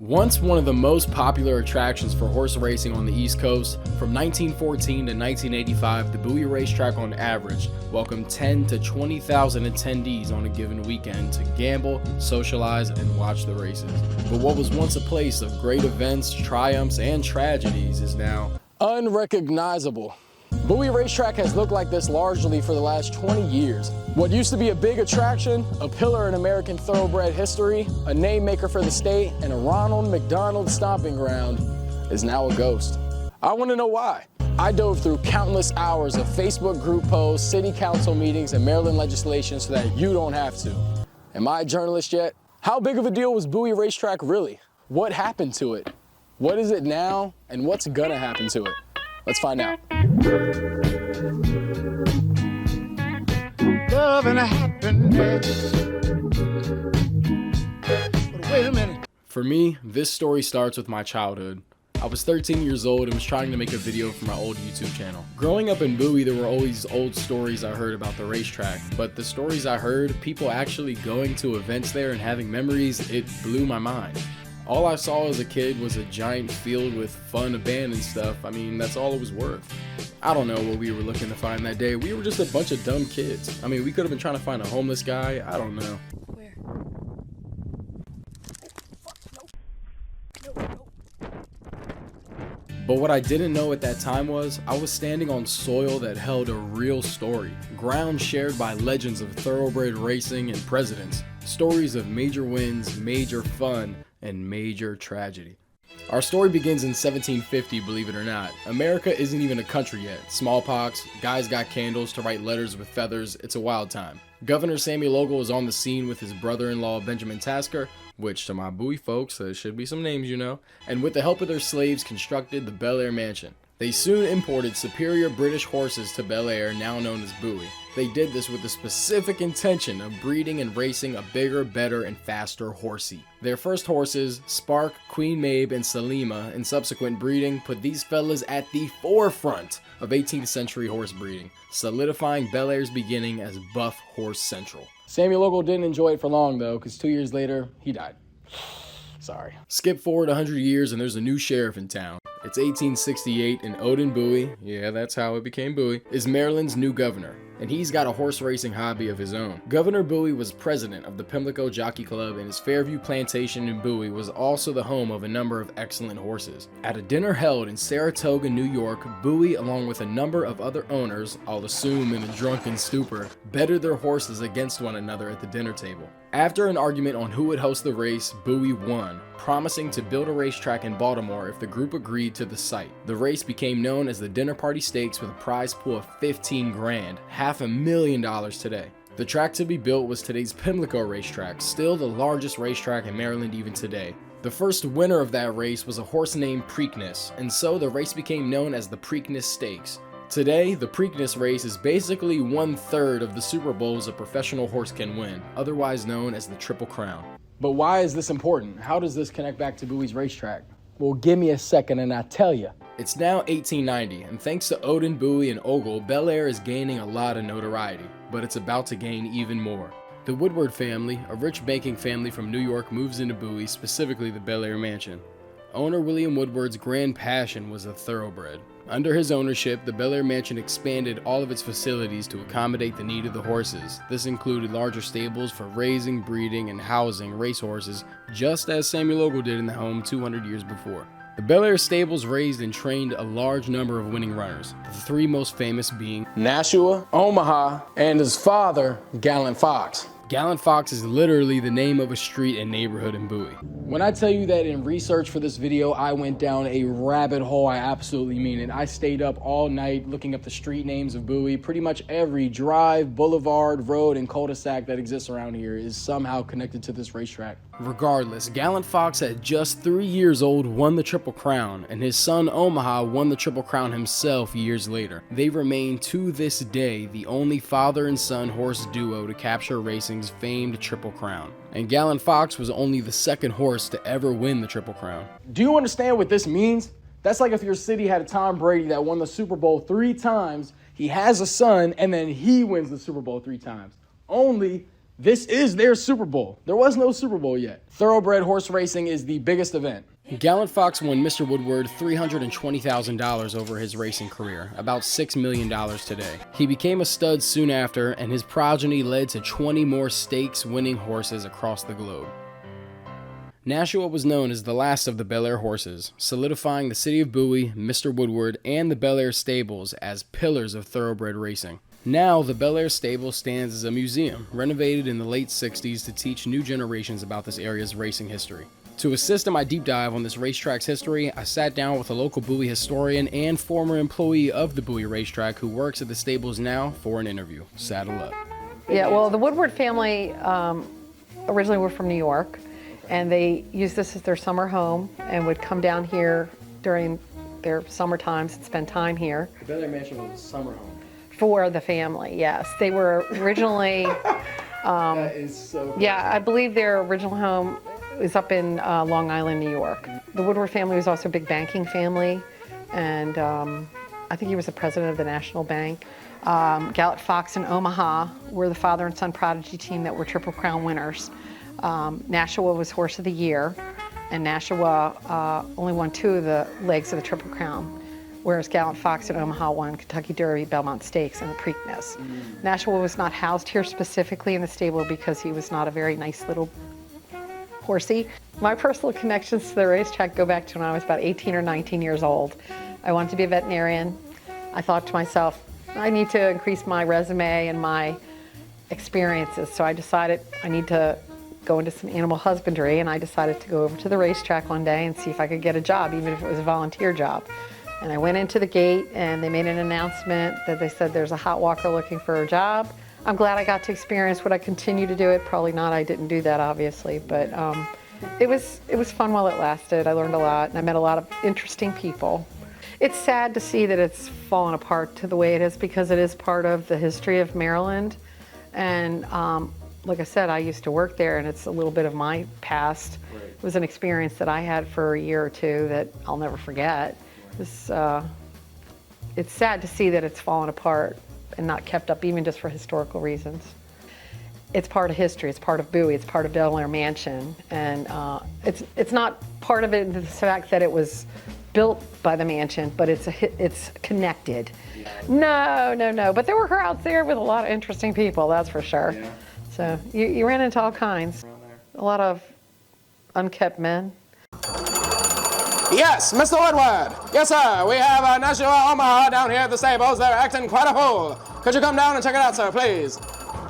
Once one of the most popular attractions for horse racing on the East Coast, from 1914 to 1985, the Bowie Racetrack on average welcomed 10 to 20,000 attendees on a given weekend to gamble, socialize, and watch the races. But what was once a place of great events, triumphs, and tragedies is now unrecognizable. Bowie Racetrack has looked like this largely for the last 20 years. What used to be a big attraction, a pillar in American thoroughbred history, a name maker for the state, and a Ronald McDonald stomping ground is now a ghost. I want to know why. I dove through countless hours of Facebook group posts, city council meetings, and Maryland legislation so that you don't have to. Am I a journalist yet? How big of a deal was Bowie Racetrack really? What happened to it? What is it now, and what's gonna happen to it? Let's find out. Love and happiness. But wait a minute. For me, this story starts with my childhood. I was 13 years old and was trying to make a video for my old YouTube channel. Growing up in Bowie, there were always old stories I heard about the racetrack, but the stories I heard, people actually going to events there and having memories, it blew my mind. All I saw as a kid was a giant field with fun abandoned stuff. I mean, that's all it was worth. I don't know what we were looking to find that day. We were just a bunch of dumb kids. I mean, we could have been trying to find a homeless guy. I don't know. Where? But what I didn't know at that time was, I was standing on soil that held a real story. Ground shared by legends of thoroughbred racing and presidents. Stories of major wins, major fun, and major tragedy. Our story begins in 1750, believe it or not. America isn't even a country yet. Smallpox, guys got candles to write letters with feathers, it's a wild time. Governor Samuel Ogle is on the scene with his brother-in-law Benjamin Tasker, which to my Bowie folks, there should be some names you know, and with the help of their slaves constructed the Belair Mansion. They soon imported superior British horses to Belair, now known as Bowie. They did this with the specific intention of breeding and racing a bigger, better, and faster horsey. Their first horses, Spark, Queen Mabe, and Salima, in subsequent breeding, put these fellas at the forefront of 18th century horse breeding, solidifying Belair's beginning as Buff Horse Central. Samuel Ogle didn't enjoy it for long though, because 2 years later, he died. Sorry. Skip forward 100 years and there's a new sheriff in town. It's 1868 and Odin Bowie, yeah that's how it became Bowie, is Maryland's new governor. And he's got a horse racing hobby of his own. Governor Bowie was president of the Pimlico Jockey Club, and his Fairview Plantation in Bowie was also the home of a number of excellent horses. At a dinner held in Saratoga, New York, Bowie, along with a number of other owners, I'll assume in a drunken stupor, betted their horses against one another at the dinner table. After an argument on who would host the race, Bowie won, promising to build a racetrack in Baltimore if the group agreed to the site. The race became known as the Dinner Party Stakes with a prize pool of $15 grand, $500,000 today. The track to be built was today's Pimlico racetrack, still the largest racetrack in Maryland even today. The first winner of that race was a horse named Preakness, and so the race became known as the Preakness Stakes. Today, the Preakness race is basically 1/3 of the Super Bowls a professional horse can win, otherwise known as the Triple Crown. But why is this important? How does this connect back to Bowie's racetrack? Well, give me a second and I'll tell you. It's now 1890, and thanks to Odin, Bowie, and Ogle, Belair is gaining a lot of notoriety, but it's about to gain even more. The Woodward family, a rich banking family from New York, moves into Bowie, specifically the Belair Mansion. Owner William Woodward's grand passion was a thoroughbred. Under his ownership, the Belair Mansion expanded all of its facilities to accommodate the need of the horses. This included larger stables for raising, breeding, and housing racehorses, just as Samuel Ogle did in the home 200 years before. The Belair stables raised and trained a large number of winning runners, the three most famous being Nashua, Omaha, and his father, Gallant Fox. Gallant Fox is literally the name of a street and neighborhood in Bowie. When I tell you that in research for this video, I went down a rabbit hole, I absolutely mean it. I stayed up all night looking up the street names of Bowie. Pretty much every drive, boulevard, road, and cul-de-sac that exists around here is somehow connected to this racetrack. Regardless, Gallant Fox at just 3 years old won the Triple Crown, and his son Omaha won the Triple Crown himself years later. They remain to this day the only father and son horse duo to capture racing's famed Triple Crown. And Gallant Fox was only the second horse to ever win the Triple Crown. Do you understand what this means? That's like if your city had a Tom Brady that won the Super Bowl 3 times, he has a son, and then he wins the Super Bowl 3 times. Only This is their Super Bowl. There was no Super Bowl yet. Thoroughbred horse racing is the biggest event. Gallant Fox won Mr. Woodward $320,000 over his racing career, about $6 million today. He became a stud soon after, and his progeny led to 20 more stakes winning horses across the globe. Nashua was known as the last of the Belair horses, solidifying the city of Bowie, Mr. Woodward, and the Belair stables as pillars of thoroughbred racing. Now, the Belair stable stands as a museum, renovated in the late 60s to teach new generations about this area's racing history. To assist in my deep dive on this racetrack's history, I sat down with a local Bowie historian and former employee of the Bowie racetrack who works at the stables now for an interview. Saddle up. Yeah, well, the Woodward family originally were from New York, and they used this as their summer home and would come down here during their summer times and spend time here. The Belair Mansion was a summer home. For the family, yes. They were originally... That is so cool. Yeah, I believe their original home was up in Long Island, New York. The Woodward family was also a big banking family, and I think he was the president of the National Bank. Gallant Fox and Omaha were the father and son prodigy team that were Triple Crown winners. Nashua was Horse of the Year, and Nashua only won 2 of the legs of the Triple Crown, whereas Gallant Fox and Omaha won Kentucky Derby, Belmont Stakes, and the Preakness. Nashua was not housed here specifically in the stable because he was not a very nice little horsey. My personal connections to the racetrack go back to when I was about 18 or 19 years old. I wanted to be a veterinarian. I thought to myself, I need to increase my resume and my experiences, so I decided I need to go into some animal husbandry, and I decided to go over to the racetrack one day and see if I could get a job, even if it was a volunteer job. And I went into the gate, and they made an announcement that they said there's a hot walker looking for a job. I'm glad I got to experience. Would I continue to do it? Probably not. I didn't do that, obviously, but it was fun while it lasted. I learned a lot, and I met a lot of interesting people. It's sad to see that it's fallen apart to the way it is, because it is part of the history of Maryland. And like I said, I used to work there, and it's a little bit of my past. Right. It was an experience that I had for a year or two that I'll never forget. It's sad to see that it's fallen apart and not kept up, even just for historical reasons. It's part of history. It's part of Bowie. It's part of Belair Mansion, and it's not part of it in the fact that it was built by the mansion, but it's connected. Yeah. No. But there were crowds there with a lot of interesting people, that's for sure. Yeah. So you ran into all kinds. A lot of unkept men. Yes, Mr. Woodward. Yes, sir. We have a Nashua Omaha down here at the stables. They're acting quite a fool. Could you come down and check it out, sir, please?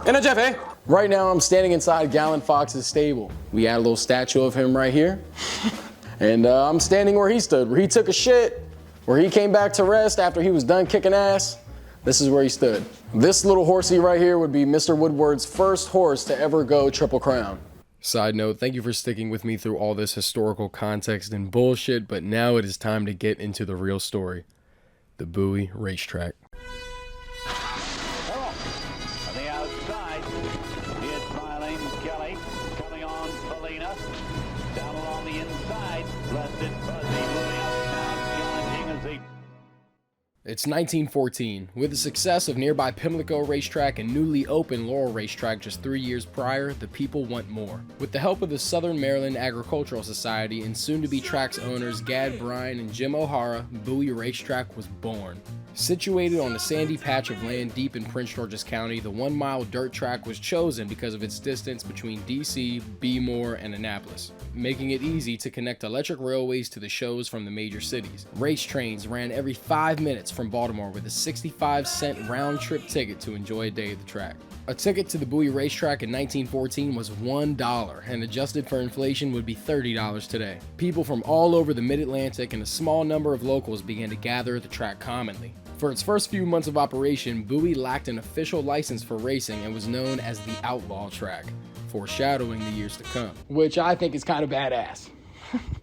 In a jiffy. Right now, I'm standing inside Gallant Fox's stable. We had a little statue of him right here. And I'm standing where he stood, where he took a shit, where he came back to rest after he was done kicking ass. This is where he stood. This little horsey right here would be Mr. Woodward's first horse to ever go Triple Crown. Side note, thank you for sticking with me through all this historical context and bullshit, but now it is time to get into the real story. The Bowie racetrack. On the outside, here's smiling Kelly, coming on Felina, down along the inside, Blessed Fuzzy moving up now, challenging as he... It's 1914. With the success of nearby Pimlico racetrack and newly opened Laurel racetrack just 3 years prior, the people want more. With the help of the Southern Maryland Agricultural Society and soon-to-be track's owners Gad Bryan and Jim O'Hara, Bowie Racetrack was born. Situated on a sandy patch of land deep in Prince George's County, the 1-mile dirt track was chosen because of its distance between DC, Bmore, and Annapolis, making it easy to connect electric railways to the shows from the major cities. Race trains ran every 5 minutes from Baltimore with a 65-cent round-trip ticket to enjoy a day at the track. A ticket to the Bowie racetrack in 1914 was $1, and adjusted for inflation would be $30 today. People from all over the mid-Atlantic and a small number of locals began to gather at the track commonly. For its first few months of operation, Bowie lacked an official license for racing and was known as the Outlaw Track, foreshadowing the years to come, which I think is kind of badass.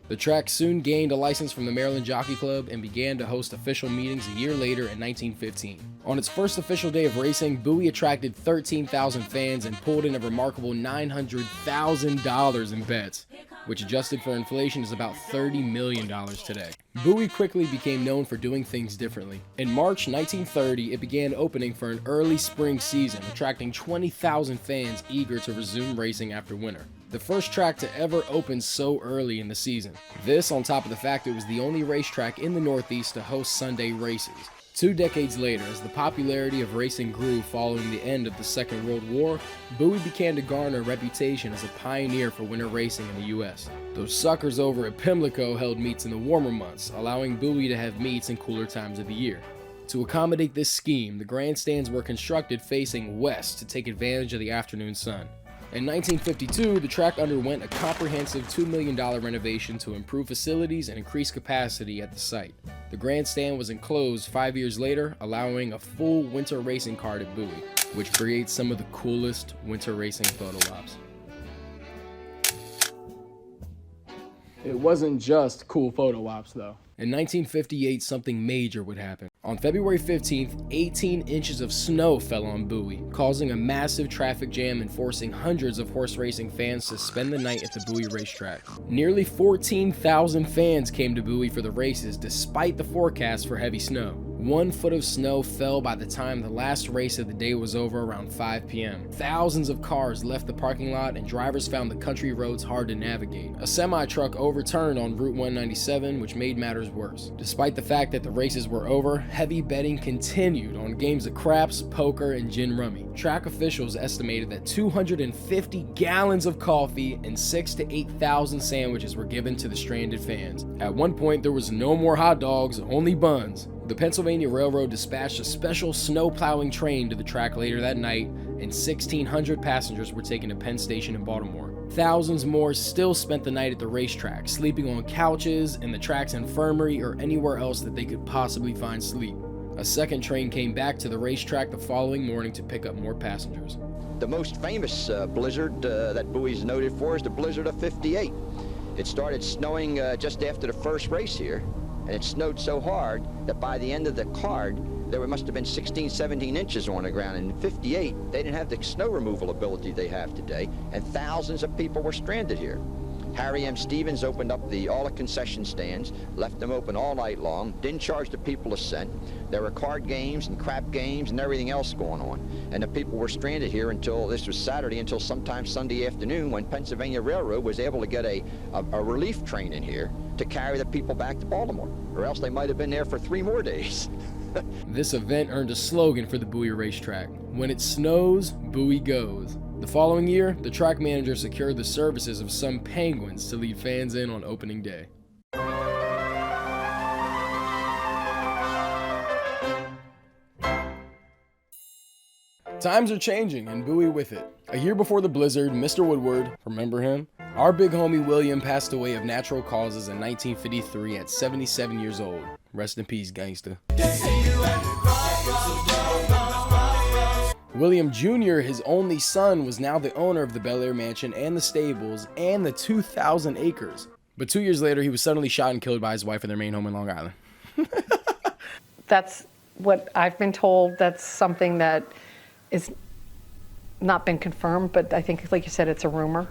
The track soon gained a license from the Maryland Jockey Club and began to host official meetings a year later in 1915. On its first official day of racing, Bowie attracted 13,000 fans and pulled in a remarkable $900,000 in bets. which adjusted for inflation is about $30 million today. Bowie quickly became known for doing things differently. In March 1930, it began opening for an early spring season, attracting 20,000 fans eager to resume racing after winter. The first track to ever open so early in the season. This on top of the fact it was the only racetrack in the Northeast to host Sunday races. 2 decades later, as the popularity of racing grew following the end of the Second World War, Bowie began to garner a reputation as a pioneer for winter racing in the US. Those suckers over at Pimlico held meets in the warmer months, allowing Bowie to have meets in cooler times of the year. To accommodate this scheme, the grandstands were constructed facing west to take advantage of the afternoon sun. In 1952, the track underwent a comprehensive $2 million renovation to improve facilities and increase capacity at the site. The grandstand was enclosed 5 years later, allowing a full winter racing card at Bowie, which creates some of the coolest winter racing photo ops. It wasn't just cool photo ops, though. In 1958, something major would happen. On February 15th, 18 inches of snow fell on Bowie, causing a massive traffic jam and forcing hundreds of horse racing fans to spend the night at the Bowie racetrack. Nearly 14,000 fans came to Bowie for the races despite the forecast for heavy snow. 1 foot of snow fell by the time the last race of the day was over around 5 p.m. Thousands of cars left the parking lot and drivers found the country roads hard to navigate. A semi-truck overturned on Route 197, which made matters worse. Despite the fact that the races were over, heavy betting continued on games of craps, poker, and gin rummy. Track officials estimated that 250 gallons of coffee and 6,000 to 8,000 sandwiches were given to the stranded fans. At one point, there was no more hot dogs, only buns. The Pennsylvania Railroad dispatched a special snow plowing train to the track later that night, and 1,600 passengers were taken to Penn Station in Baltimore. Thousands more still spent the night at the racetrack, sleeping on couches, in the track's infirmary, or anywhere else that they could possibly find sleep. A second train came back to the racetrack the following morning to pick up more passengers. The most famous blizzard that Bowie's noted for is the blizzard of '58. It started snowing just after the first race here, and it snowed so hard that by the end of the card, there must have been 16, 17 inches on the ground. And in '58, they didn't have the snow removal ability they have today, and thousands of people were stranded here. Harry M. Stevens opened up all the concession stands, left them open all night long, didn't charge the people a cent. There were card games and crap games and everything else going on. And the people were stranded here until, this was Saturday, until sometime Sunday afternoon, when Pennsylvania Railroad was able to get a relief train in here to carry the people back to Baltimore, or else they might have been there for 3 more days. This event earned a slogan for the Bowie racetrack: "When it snows, Bowie goes." The following year, the track manager secured the services of some penguins to lead fans in on opening day. Times are changing, and Bowie with it. A year before the blizzard, Mr. Woodward, remember him? Our big homie William passed away of natural causes in 1953 at 77 years old. Rest in peace, gangsta. William Jr., his only son, was now the owner of the Belair mansion and the stables and the 2,000 acres. But 2 years later, he was suddenly shot and killed by his wife in their main home in Long Island. That's what I've been told. That's something that is not been confirmed, but I think, like you said, it's a rumor.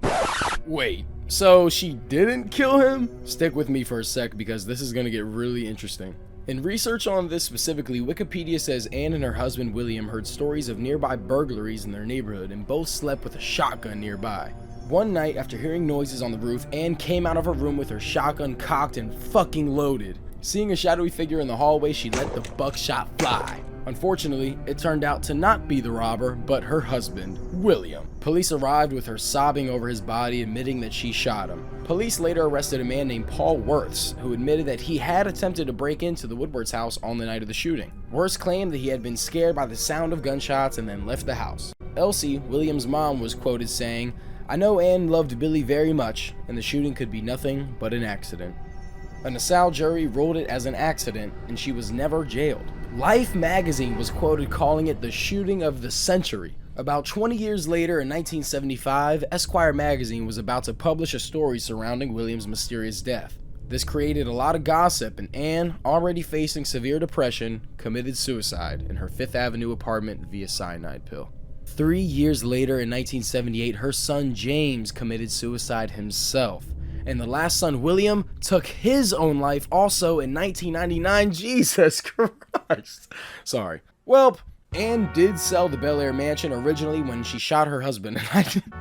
Wait, so she didn't kill him? Stick with me for a sec because this is going to get really interesting. In research on this specifically, Wikipedia says Anne and her husband William heard stories of nearby burglaries in their neighborhood and both slept with a shotgun nearby. One night, after hearing noises on the roof, Anne came out of her room with her shotgun cocked and fucking loaded. Seeing a shadowy figure in the hallway, she let the buckshot fly. Unfortunately, it turned out to not be the robber, but her husband, William. Police arrived with her sobbing over his body, admitting that she shot him. Police later arrested a man named Paul Worths, who admitted that he had attempted to break into the Woodward's house on the night of the shooting. Worths claimed that he had been scared by the sound of gunshots and then left the house. Elsie, William's mom, was quoted saying, "I know Anne loved Billy very much, and the shooting could be nothing but an accident." A Nassau jury ruled it as an accident, and she was never jailed. Life magazine was quoted calling it the shooting of the century. About 20 years later, in 1975, Esquire magazine was about to publish a story surrounding William's mysterious death. This created a lot of gossip, and Anne, already facing severe depression, committed suicide in her Fifth Avenue apartment via cyanide pill. 3 years later, in 1978, her son James committed suicide himself. And the last son, William, took his own life also in 1999. Jesus Christ. Sorry. Well, Anne did sell the Belair mansion originally when she shot her husband.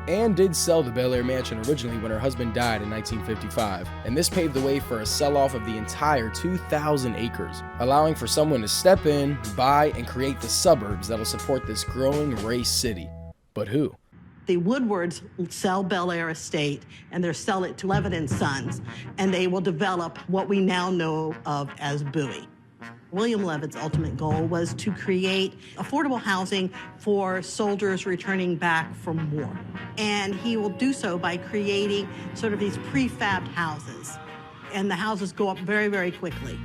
Anne did sell the Belair mansion originally when her husband died in 1955, and this paved the way for a sell-off of the entire 2,000 acres, allowing for someone to step in, buy, and create the suburbs that'll support this growing race city. But who? The Woodwards sell Belair estate, and they'll sell it to Levitt & Sons, and they will develop what we now know of as Bowie. William Levitt's ultimate goal was to create affordable housing for soldiers returning back from war. And he will do so by creating sort of these prefabbed houses. And the houses go up very, very quickly.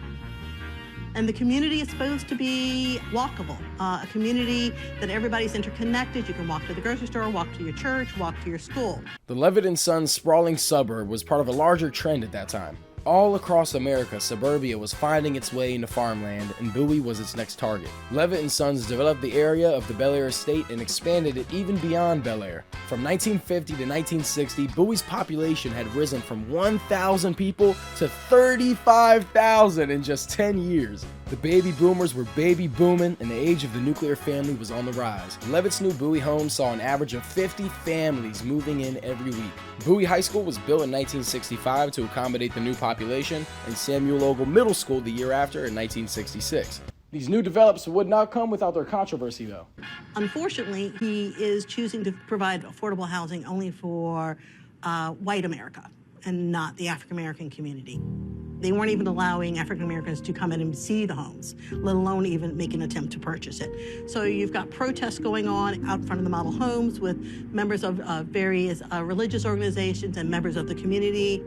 And the community is supposed to be walkable, a community that everybody's interconnected. You can walk to the grocery store, walk to your church, walk to your school. The Levitt & Sons sprawling suburb was part of a larger trend at that time. All across America, suburbia was finding its way into farmland, and Bowie was its next target. Levitt & Sons developed the area of the Belair estate and expanded it even beyond Belair. From 1950 to 1960, Bowie's population had risen from 1,000 people to 35,000 in just 10 years. The baby boomers were baby booming, and the age of the nuclear family was on the rise. Levitt's new Bowie home saw an average of 50 families moving in every week. Bowie High School was built in 1965 to accommodate the new population, and Samuel Ogle Middle School the year after in 1966. These new developments would not come without their controversy, though. Unfortunately, he is choosing to provide affordable housing only for white America and not the African American community. They weren't even allowing African Americans to come in and see the homes, let alone even make an attempt to purchase it. So you've got protests going on out front of the model homes with members of various religious organizations and members of the community,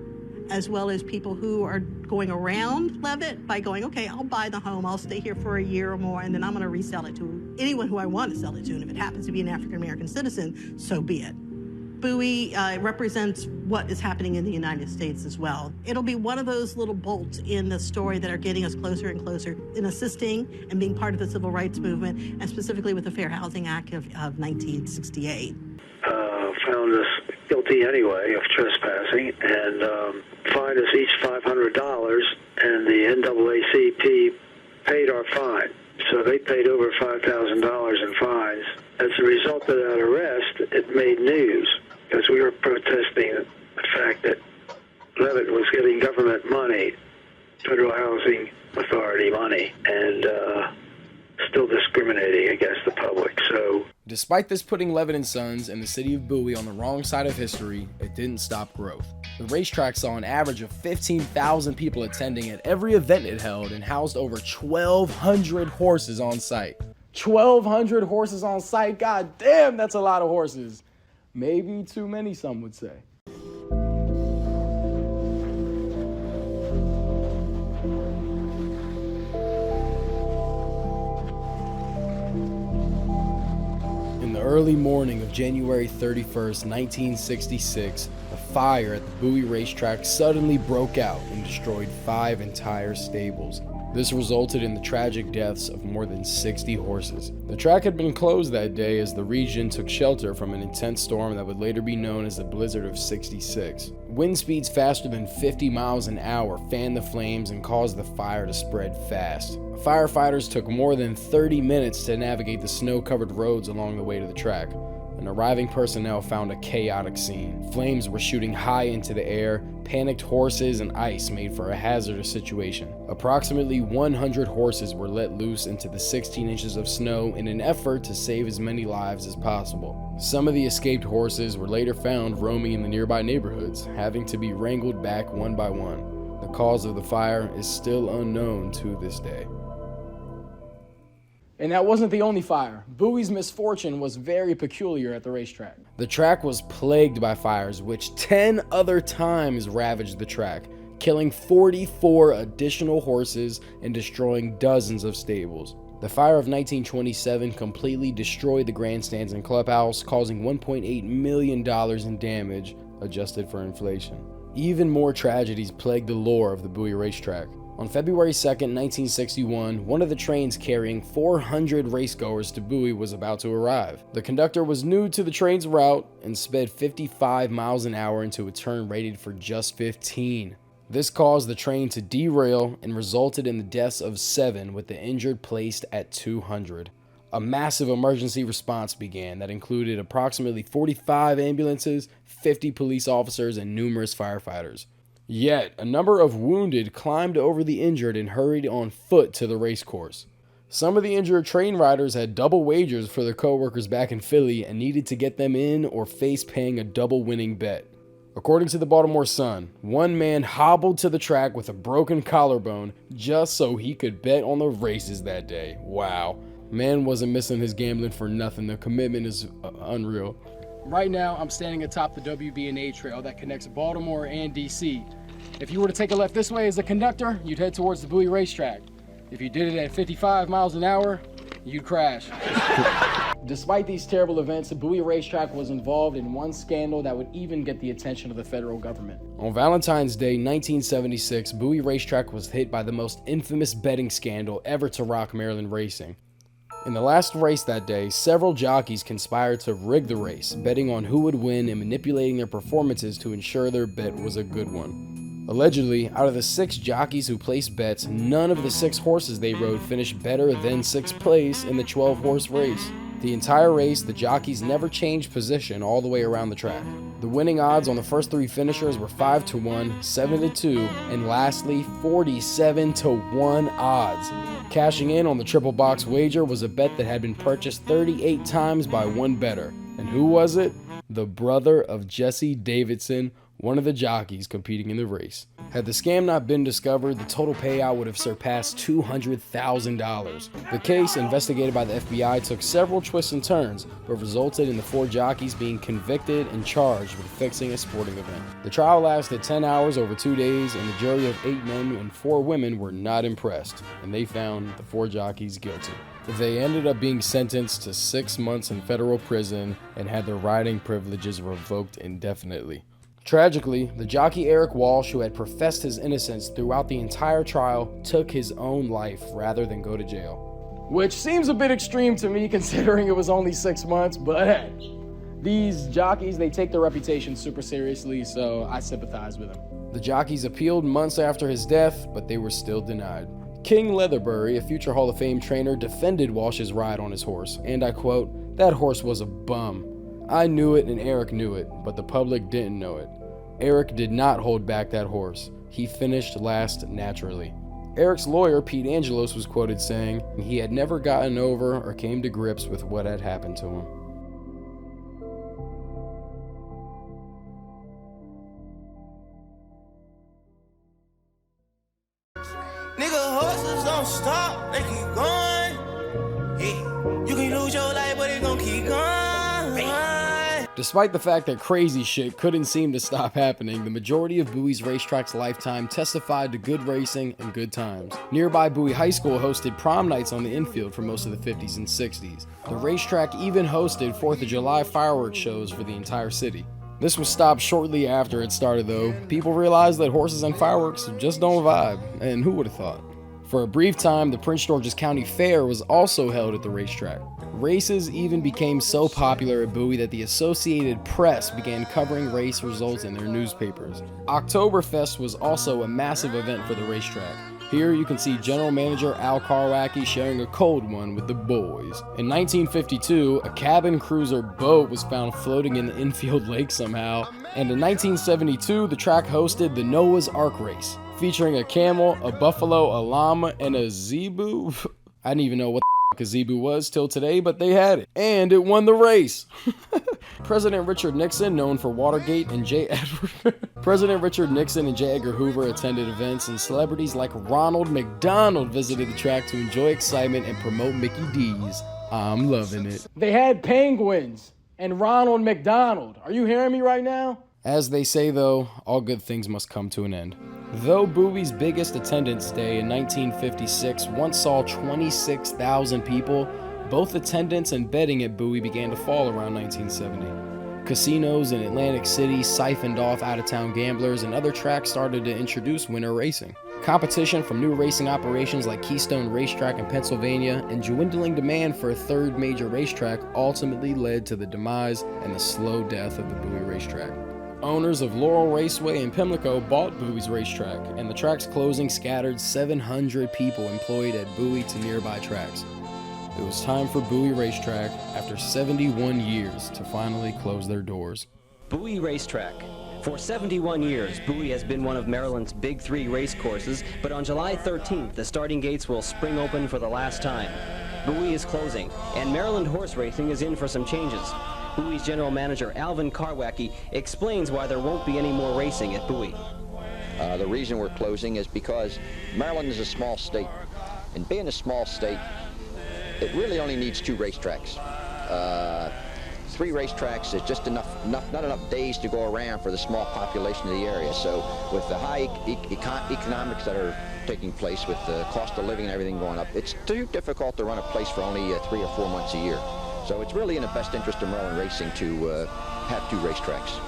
as well as people who are going around Levitt by going, okay, I'll buy the home, I'll stay here for a year or more, and then I'm gonna resell it to anyone who I want to sell it to, and if it happens to be an African American citizen, so be it. Bowie represents what is happening in the United States as well. It'll be one of those little bolts in the story that are getting us closer and closer in assisting and being part of the civil rights movement, and specifically with the Fair Housing Act of 1968. Found us guilty anyway of trespassing and fined us each $500, and the NAACP paid our fine. So they paid over $5,000 in fines. As a result of that arrest, it made news because we were protesting the fact that Levitt was getting government money, Federal Housing Authority money, and still discriminating against the public. So, despite this putting Levitt & Sons and the city of Bowie on the wrong side of history, it didn't stop growth. The racetrack saw an average of 15,000 people attending at every event it held and housed over 1,200 horses on site. 1,200 horses on site? God damn, that's a lot of horses. Maybe too many, some would say. In the early morning of January 31st, 1966, a fire at the Bowie racetrack suddenly broke out and destroyed 5 entire stables. This resulted in the tragic deaths of more than 60 horses. The track had been closed that day as the region took shelter from an intense storm that would later be known as the Blizzard of '66. Wind speeds faster than 50 miles an hour fanned the flames and caused the fire to spread fast. Firefighters took more than 30 minutes to navigate the snow-covered roads along the way to the track. And arriving personnel found a chaotic scene. Flames were shooting high into the air, panicked horses and ice made for a hazardous situation. Approximately 100 horses were let loose into the 16 inches of snow in an effort to save as many lives as possible. Some of the escaped horses were later found roaming in the nearby neighborhoods, having to be wrangled back one by one. The cause of the fire is still unknown to this day. And that wasn't the only fire. Bowie's misfortune was very peculiar at the racetrack. The track was plagued by fires, which 10 other times ravaged the track, killing 44 additional horses and destroying dozens of stables. The fire of 1927 completely destroyed the grandstands and clubhouse, causing $1.8 million in damage, adjusted for inflation. Even more tragedies plagued the lore of the Bowie racetrack. On February 2nd, 1961, one of the trains carrying 400 racegoers to Bowie was about to arrive. The conductor was new to the train's route and sped 55 miles an hour into a turn rated for just 15. This caused the train to derail and resulted in the deaths of 7, with the injured placed at 200. A massive emergency response began that included approximately 45 ambulances, 50 police officers, and numerous firefighters. Yet, a number of wounded climbed over the injured and hurried on foot to the race course. Some of the injured train riders had double wagers for their co-workers back in Philly and needed to get them in or face paying a double winning bet. According to the Baltimore Sun, one man hobbled to the track with a broken collarbone just so he could bet on the races that day. Wow. Man wasn't missing his gambling for nothing. The commitment is unreal. Right now, I'm standing atop the WB&A trail that connects Baltimore and DC. If you were to take a left this way as a conductor, you'd head towards the Bowie racetrack. If you did it at 55 miles an hour, you'd crash. Despite these terrible events, the Bowie racetrack was involved in one scandal that would even get the attention of the federal government. On Valentine's Day, 1976, Bowie racetrack was hit by the most infamous betting scandal ever to rock Maryland racing. In the last race that day, several jockeys conspired to rig the race, betting on who would win and manipulating their performances to ensure their bet was a good one. Allegedly, out of the 6 jockeys who placed bets, none of the 6 horses they rode finished better than 6th place in the 12-horse race. The entire race, the jockeys never changed position all the way around the track. The winning odds on the first 3 finishers were 5-1, 7-2, and lastly, 47-1 odds. Cashing in on the triple box wager was a bet that had been purchased 38 times by one bettor. And who was it? The brother of Jesse Davidson, one of the jockeys competing in the race. Had the scam not been discovered, the total payout would have surpassed $200,000. The case, investigated by the FBI, took several twists and turns, but resulted in the 4 jockeys being convicted and charged with fixing a sporting event. The trial lasted 10 hours over 2 days, and the jury of 8 men and 4 women were not impressed, and they found the 4 jockeys guilty. They ended up being sentenced to 6 months in federal prison and had their riding privileges revoked indefinitely. Tragically, the jockey Eric Walsh, who had professed his innocence throughout the entire trial, took his own life rather than go to jail. Which seems a bit extreme to me considering it was only 6 months, but hey, these jockeys, they take their reputation super seriously, so I sympathize with them. The jockeys appealed months after his death, but they were still denied. King Leatherbury, a future Hall of Fame trainer, defended Walsh's ride on his horse, and I quote, "That horse was a bum. I knew it and Eric knew it, but the public didn't know it. Eric did not hold back that horse. He finished last naturally." Eric's lawyer, Pete Angelos, was quoted saying he had never gotten over or came to grips with what had happened to him. Nigga, horses don't stop, they keep going. Yeah. You can lose your life, but it gon' keep going. Despite the fact that crazy shit couldn't seem to stop happening, the majority of Bowie's racetrack's lifetime testified to good racing and good times. Nearby Bowie High School hosted prom nights on the infield for most of the 50s and 60s. The racetrack even hosted 4th of July fireworks shows for the entire city. This was stopped shortly after it started though. People realized that horses and fireworks just don't vibe, and who would have thought? For a brief time, the Prince George's County Fair was also held at the racetrack. Races even became so popular at Bowie that the Associated Press began covering race results in their newspapers. Oktoberfest was also a massive event for the racetrack. Here you can see General Manager Al Karwacki sharing a cold one with the boys. In 1952, a cabin cruiser boat was found floating in the infield lake somehow, and in 1972, the track hosted the Noah's Ark race, featuring a camel, a buffalo, a llama, and a zebu. I didn't even know what a zebu was till today, but they had it, and it won the race. President Richard Nixon, known for Watergate, and President Richard Nixon and J. Edgar Hoover attended events, and celebrities like Ronald McDonald visited the track to enjoy excitement and promote Mickey D's. I'm loving it. They had penguins and Ronald McDonald. Are you hearing me right now? As they say though, all good things must come to an end. Though Bowie's biggest attendance day in 1956 once saw 26,000 people, both attendance and betting at Bowie began to fall around 1970. Casinos in Atlantic City siphoned off out-of-town gamblers, and other tracks started to introduce winter racing. Competition from new racing operations like Keystone Racetrack in Pennsylvania and dwindling demand for a third major racetrack ultimately led to the demise and the slow death of the Bowie racetrack. Owners of Laurel Raceway in Pimlico bought Bowie's racetrack, and the track's closing scattered 700 people employed at Bowie to nearby tracks. It was time for Bowie Racetrack, after 71 years, to finally close their doors. Bowie Racetrack. For 71 years, Bowie has been one of Maryland's big three race courses, but on July 13th, the starting gates will spring open for the last time. Bowie is closing, and Maryland horse racing is in for some changes. Bowie's general manager, Alvin Karwacki, explains why there won't be any more racing at Bowie. The reason we're closing is because Maryland is a small state, and being a small state, it really only needs 2 racetracks. 3 racetracks is just not enough days to go around for the small population of the area. So with the high economics that are taking place, with the cost of living and everything going up, it's too difficult to run a place for only 3 or 4 months a year. So it's really in the best interest of Maryland racing to have 2 racetracks.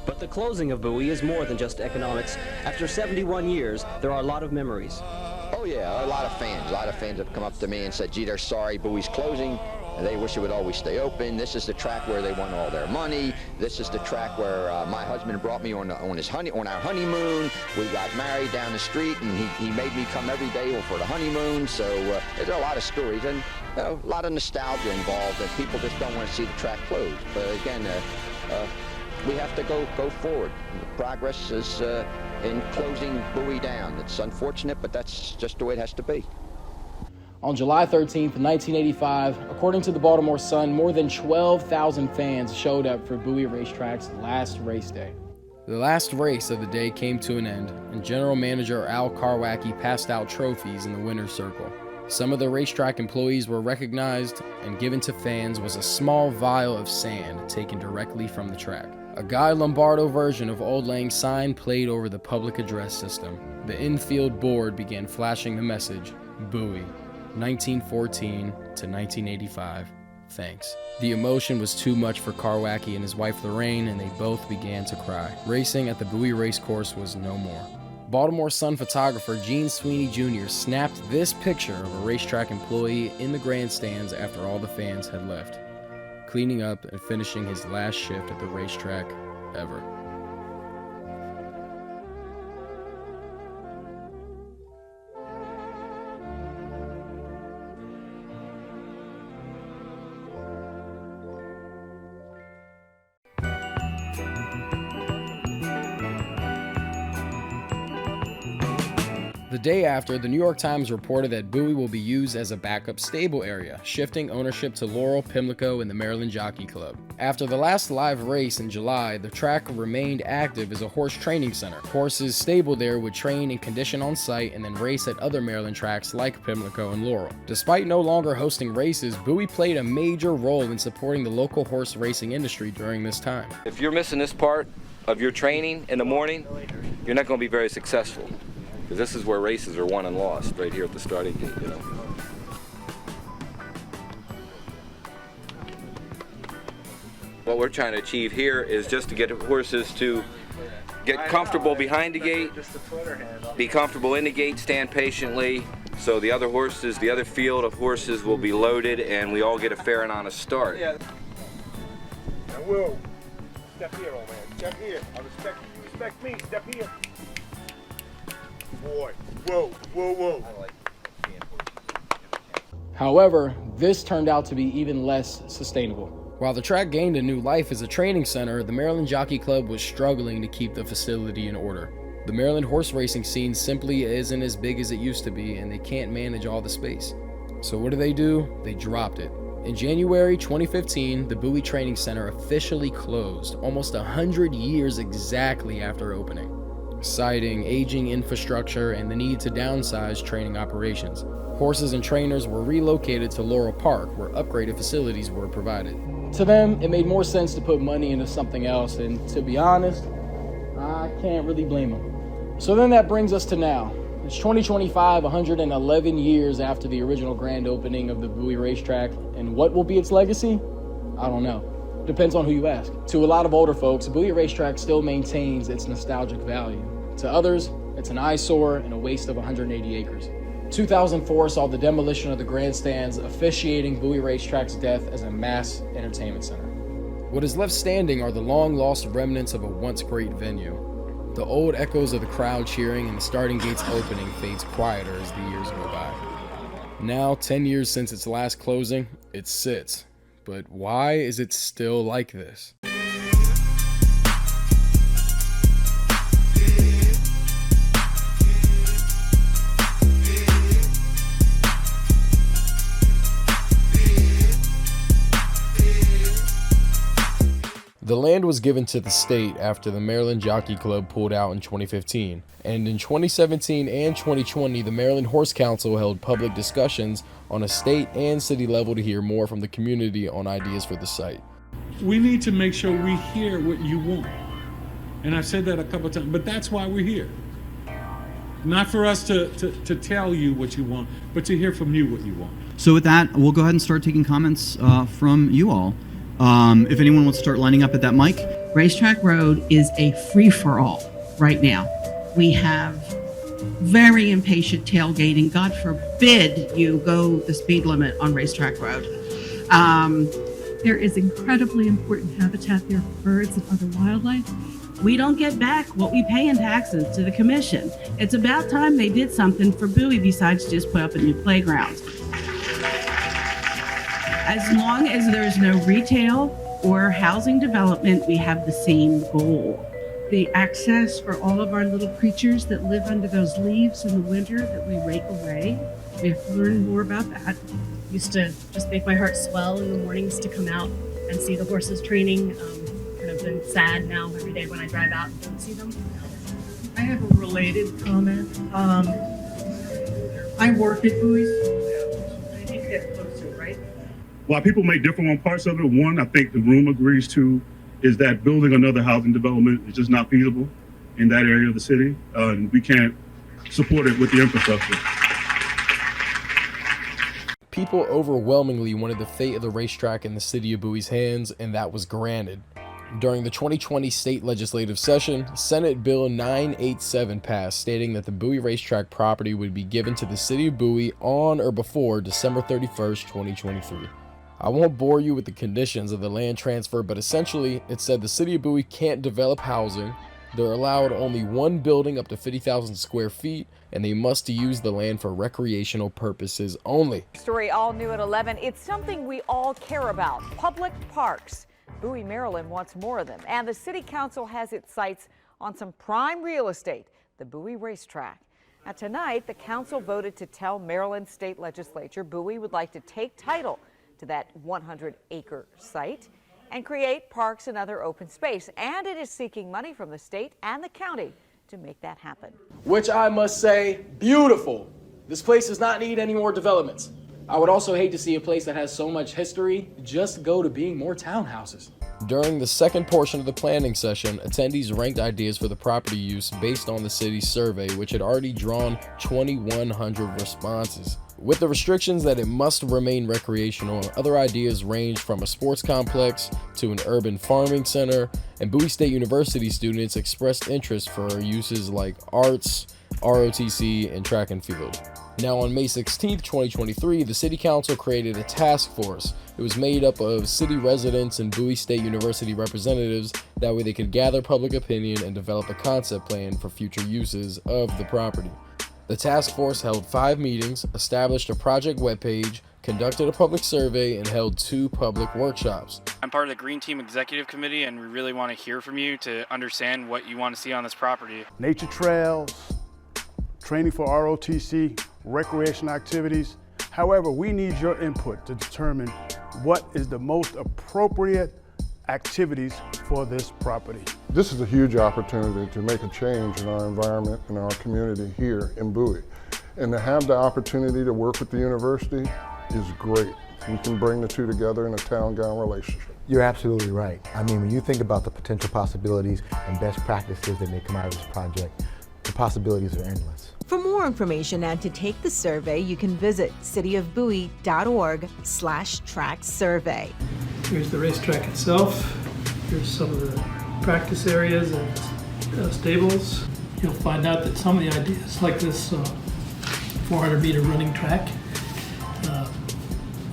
But the closing of Bowie is more than just economics. After 71 years, there are a lot of memories. Oh yeah, a lot of fans have come up to me and said, gee, they're sorry Bowie's closing. And they wish it would always stay open. This is the track where they won all their money. This is the track where my husband brought me on our honeymoon. We got married down the street, and he made me come every day for the honeymoon. So there's a lot of stories and a lot of nostalgia involved, and people just don't want to see the track closed. But again, we have to go forward. The progress is in closing Bowie down. It's unfortunate, but that's just the way it has to be. On July 13th, 1985, according to the Baltimore Sun, more than 12,000 fans showed up for Bowie Racetrack's last race day. The last race of the day came to an end, and General Manager Al Karwacki passed out trophies in the winner's circle. Some of the racetrack employees were recognized, and given to fans was a small vial of sand taken directly from the track. A Guy Lombardo version of Old Lang's sign played over the public address system. The infield board began flashing the message, Bowie, 1914 to 1985, thanks. The emotion was too much for Karwacki and his wife Lorraine, and they both began to cry. Racing at the Bowie racecourse was no more. Baltimore Sun photographer Gene Sweeney Jr. snapped this picture of a racetrack employee in the grandstands after all the fans had left, cleaning up and finishing his last shift at the racetrack ever. The day after, the New York Times reported that Bowie will be used as a backup stable area, shifting ownership to Laurel, Pimlico, and the Maryland Jockey Club. After the last live race in July, the track remained active as a horse training center. Horses stabled there would train and condition on site and then race at other Maryland tracks like Pimlico and Laurel. Despite no longer hosting races, Bowie played a major role in supporting the local horse racing industry during this time. If you're missing this part of your training in the morning, you're not going to be very successful. Because this is where races are won and lost, right here at the starting gate, you know. What we're trying to achieve here is just to get horses to get comfortable behind the gate, be comfortable in the gate, stand patiently, so the other horses, the other field of horses will be loaded and we all get a fair and honest start. Yeah. Now, Will, step here, old man. Step here. I respect you. Respect me. Step here. Boy, whoa, whoa, whoa. However, this turned out to be even less sustainable. While the track gained a new life as a training center, the Maryland Jockey Club was struggling to keep the facility in order. The Maryland horse racing scene simply isn't as big as it used to be, and they can't manage all the space. So what do? They dropped it. In January 2015, the Bowie Training Center officially closed, almost 100 years exactly after opening, citing aging infrastructure and the need to downsize training operations. Horses and trainers were relocated to Laurel Park, where upgraded facilities were provided. To them, it made more sense to put money into something else, and to be honest, I can't really blame them. So then that brings us to now. It's 2025, 111 years after the original grand opening of the Bowie racetrack, and what will be its legacy? I don't know. Depends on who you ask. To a lot of older folks, Bowie Racetrack still maintains its nostalgic value. To others, It's an eyesore and a waste of 180 acres. 2004 saw the demolition of the grandstands, officiating Bowie Racetrack's death as a mass entertainment center. What is left standing are the long-lost remnants of a once great venue. The old echoes of the crowd cheering and the starting gates opening fades quieter as the years go by. Now, 10 years since its last closing, it sits. But why is it still like this? The land was given to the state after the Maryland Jockey Club pulled out in 2015, and in 2017 and 2020, the Maryland Horse Council held public discussions on a state and city level to hear more from the community on ideas for the site. We need to make sure we hear what you want, and I've said that a couple of times, but that's why we're here. Not for us to tell you what you want, but to hear from you what you want. So with that, we'll go ahead and start taking comments from you all. If anyone wants to start lining up at that mic. Racetrack Road is a free-for-all right now. We have very impatient tailgating. God forbid you go the speed limit on Racetrack Road. There is incredibly important habitat there for birds and other wildlife. We don't get back what we pay in taxes to the commission. It's about time they did something for Bowie besides just put up a new playground. As long as there's no retail or housing development, we have the same goal. The access for all of our little creatures that live under those leaves in the winter that we rake away. We have to learn more about that. Used to just make my heart swell in the mornings to come out and see the horses training. Kind of been sad now every day when I drive out and don't see them. I have a related comment. I work at Bowie. I need to get closer, right? While people may differ on parts of it, one I think the room agrees to is that building another housing development is just not feasible in that area of the city. And we can't support it with the infrastructure. People overwhelmingly wanted the fate of the racetrack in the city of Bowie's hands, and that was granted. During the 2020 state legislative session, Senate Bill 987 passed, stating that the Bowie Racetrack property would be given to the city of Bowie on or before December 31st, 2023. I won't bore you with the conditions of the land transfer, but essentially it said the city of Bowie can't develop housing, they're allowed only one building up to 50,000 square feet, and they must use the land for recreational purposes only. Story all new at 11. It's something we all care about, public parks. Bowie, Maryland wants more of them, and the city council has its sights on some prime real estate, the Bowie Racetrack. Now tonight, the council voted to tell Maryland state legislature Bowie would like to take title to that 100-acre site and create parks and other open space, and it is seeking money from the state and the county to make that happen. Which I must say, beautiful. This place does not need any more developments. I would also hate to see a place that has so much history just go to being more townhouses. During the second portion of the planning session, attendees ranked ideas for the property use based on the city's survey, which had already drawn 2,100 responses. With the restrictions that it must remain recreational, other ideas ranged from a sports complex to an urban farming center, and Bowie State University students expressed interest for uses like arts, ROTC, and track and field. Now on May 16, 2023, the City Council created a task force. It was made up of city residents and Bowie State University representatives. That way they could gather public opinion and develop a concept plan for future uses of the property. The task force held 5 meetings, established a project webpage, conducted a public survey, and held 2 public workshops. I'm part of the Green Team Executive Committee, and we really want to hear from you to understand what you want to see on this property. Nature trails, training for ROTC, recreation activities. However, we need your input to determine what is the most appropriate activities for this property. This is a huge opportunity to make a change in our environment and our community here in Bowie. And to have the opportunity to work with the university is great. We can bring the two together in a town-gown relationship. You're absolutely right. I mean, when you think about the potential possibilities and best practices that may come out of this project, the possibilities are endless. For more information and to take the survey, you can visit cityofbowie.org/track survey. Here's the racetrack itself. Here's some of the practice areas and stables. you'll find out that some of the ideas, like this 400-meter running track,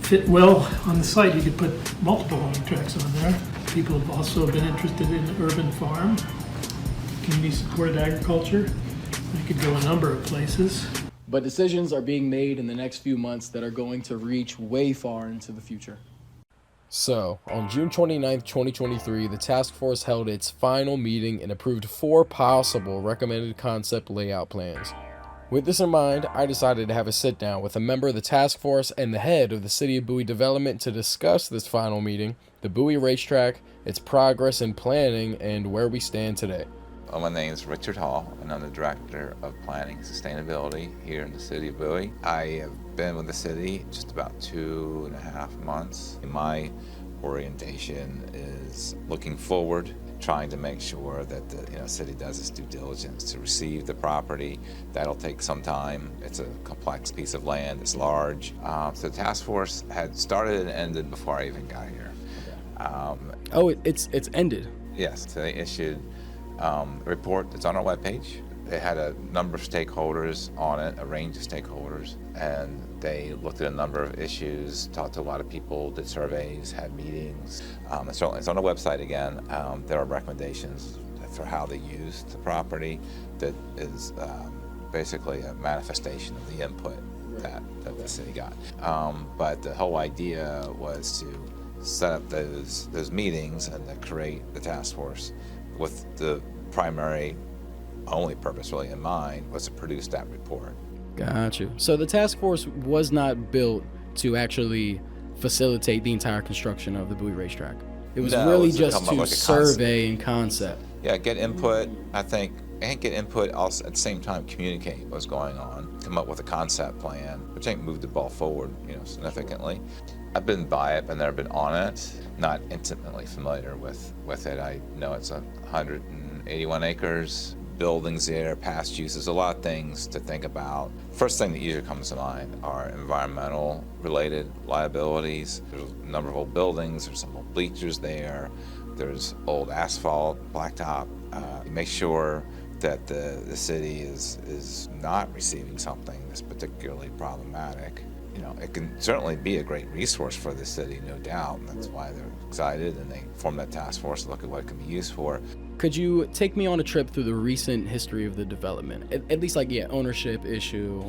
fit well on the site. You could put multiple running tracks on there. People have also been interested in urban farm, community-supported agriculture. It could go a number of places. But decisions are being made in the next few months that are going to reach way far into the future. So, on June 29th, 2023, the task force held its final meeting and approved 4 possible recommended concept layout plans. With this in mind, I decided to have a sit down with a member of the task force and the head of the City of Bowie development to discuss this final meeting, the Bowie racetrack, its progress in planning, and where we stand today. My name is Richard Hall, and I'm the Director of Planning and Sustainability here in the City of Bowie. I have been with the city just about 2.5 months. My orientation is looking forward, trying to make sure that the city does its due diligence to receive the property. That'll take some time. It's a complex piece of land. It's large. So the task force had started and ended before I even got here. It's ended? Yes. So they issued a report that's on our webpage. They had a number of stakeholders on it, a range of stakeholders, and they looked at a number of issues, talked to a lot of people, did surveys, had meetings. And certainly it's on the website again. There are recommendations for how they used the property that is basically a manifestation of the input that the city got. But the whole idea was to set up those meetings and to create the task force with the primary only purpose really in mind was to produce that report. Gotcha. So the task force was not built to actually facilitate the entire construction of the Bowie racetrack. It was really just to survey and concept. Yeah, get input, I think, and get input also at the same time communicate what's going on, come up with a concept plan, which I think moved the ball forward, significantly. I've been by it, but never been on it. Not intimately familiar with it. I know it's 181 acres, buildings there, past uses, a lot of things to think about. First thing that usually comes to mind are environmental related liabilities. There's a number of old buildings, there's some old bleachers there, there's old asphalt, blacktop. Make sure that the city is not receiving something that's particularly problematic. It can certainly be a great resource for the city, no doubt, and that's why they're excited and they formed that task force to look at what it can be used for. Could you take me on a trip through the recent history of the development? At least ownership issue,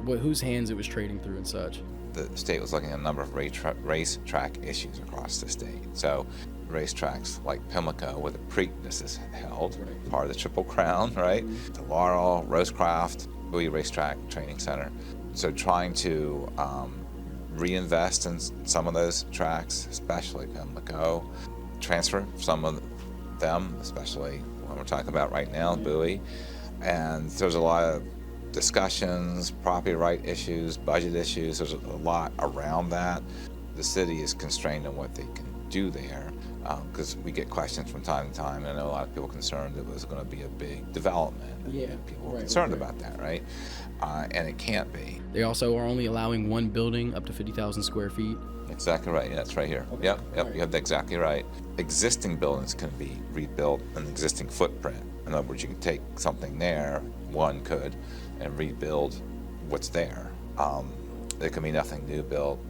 whose hands it was trading through and such? The state was looking at a number of racetrack issues across the state. So racetracks like Pimlico, where the Preakness is held, part of the Triple Crown, right? The Laurel, Rosecraft, Bowie Racetrack Training Center. So trying to reinvest in some of those tracks, especially Pimlico, transfer some of them, especially when we're talking about right now, Bowie. And there's a lot of discussions, property right issues, budget issues. There's a lot around that. The city is constrained on what they can do there because we get questions from time to time. And I know a lot of people concerned it was going to be a big development. Yeah, people were concerned about that, right? And it can't be. They also are only allowing one building up to 50,000 square feet. Exactly right. Yeah, that's right here. Okay. Yep. Right. You have that exactly right. Existing buildings can be rebuilt in an existing footprint. In other words, you can take something there, one could, and rebuild what's there. There can be nothing new built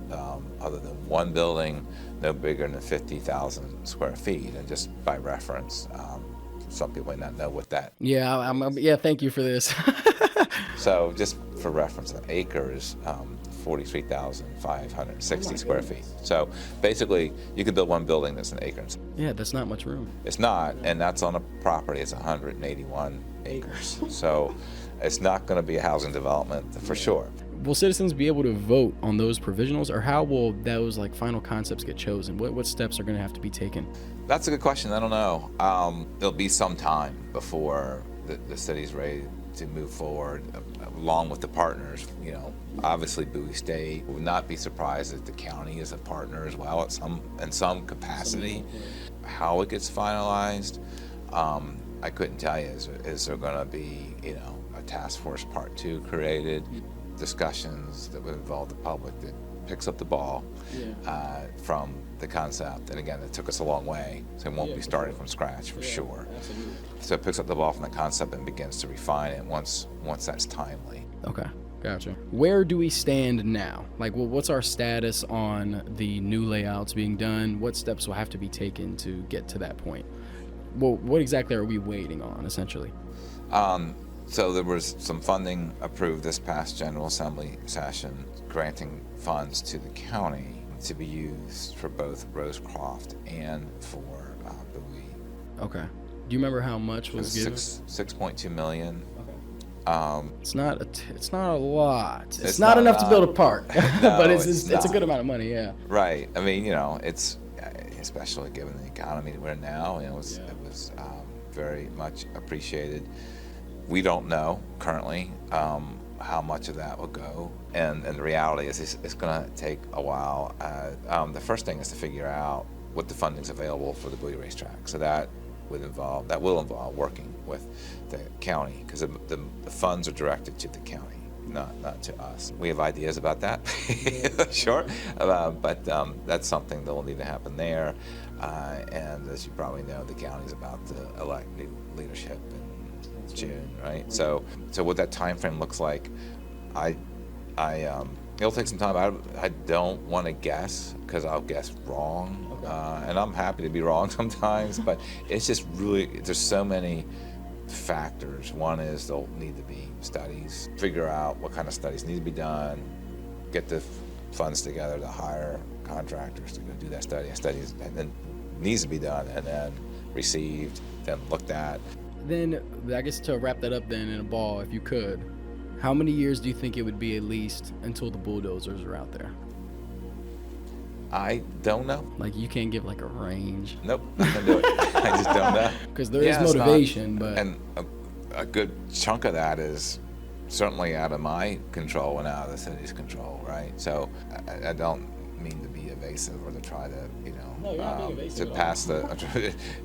other than one building, no bigger than 50,000 square feet. And just by reference, some people may not know what that. Yeah. Thank you for this. So just for reference, an acre is 43,560 square feet. So basically, you could build one building that's an acre. Yeah, that's not much room. It's not, and that's on a property. It's 181 acres. So it's not going to be a housing development for sure. Will citizens be able to vote on those provisionals, or how will those final concepts get chosen? What steps are going to have to be taken? That's a good question. I don't know. There'll be some time before the city's ready to move forward, along with the partners. Obviously Bowie State would not be surprised if the county is a partner as well in some capacity. How it gets finalized, I couldn't tell you. Is there going to be a task force part 2 created? Discussions that would involve the public that picks up the ball from the concept. And again, it took us a long way, so it won't be starting from scratch for sure. Absolutely. So it picks up the ball from the concept and begins to refine it once that's timely. Okay, gotcha. Where do we stand now? Like, well, what's our status on the new layouts being done? What steps will have to be taken to get to that point? Well, what exactly are we waiting on, essentially? So there was some funding approved this past General Assembly session, granting funds to the county to be used for both Rosecroft and for Bowie. Okay. Do you remember how much was given? 6.2 million. It's not a lot. It's not enough to build a park, No, but it's a good amount of money. Yeah. Right. I mean, it's especially given the economy we're in now, it was very much appreciated. We don't know currently how much of that will go, and the reality is it's going to take a while. The first thing is to figure out what the funding's available for the Bowie racetrack. So that will involve working with the county, because the funds are directed to the county, not to us. We have ideas about that, sure, but that's something that will need to happen there. And as you probably know, the county's about to elect new leadership in June, right? So what that time frame looks like, it'll take some time. I don't want to guess, because I'll guess wrong, and I'm happy to be wrong sometimes. But it's just really, there's so many factors. One is there'll need to be studies, figure out what kind of studies need to be done, get the funds together to hire contractors to go do that study. Studies and then needs to be done, and then received, then looked at. Then I guess to wrap that up, then in a ball, if you could, how many years do you think it would be at least until the bulldozers are out there? I don't know. Like, you can't give like a range. Nope, I can do it. I just don't know. Because there is motivation, but and a good chunk of that is certainly out of my control and out of the city's control, right? So I don't mean to be evasive or to try to, to pass